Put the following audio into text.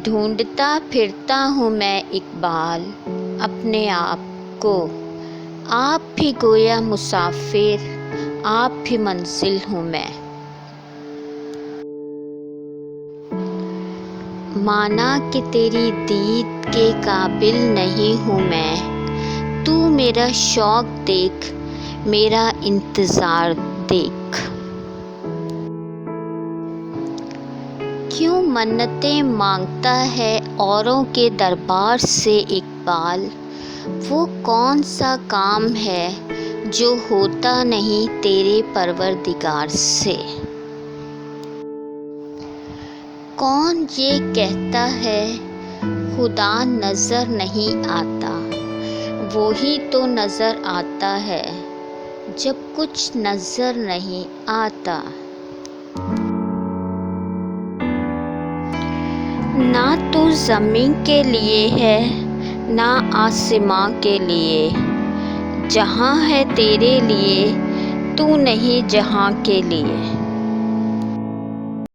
ढूंढता फिरता हूँ मैं इकबाल अपने आप को। आप भी गोया मुसाफिर, आप भी मंजिल हूँ मैं। माना कि तेरी दीद के काबिल नहीं हूँ मैं, तू मेरा शौक देख, मेरा इंतज़ार देख। क्यों मन्नतें मांगता है औरों के दरबार से इकबाल, वो कौन सा काम है जो होता नहीं तेरे परवरदिगार से। कौन ये कहता है खुदा नज़र नहीं आता, वो ही तो नज़र आता है जब कुछ नज़र नहीं आता। ना तू ज़मीन के लिए है ना आसमां के लिए, जहाँ है तेरे लिए तू नहीं जहाँ के लिए।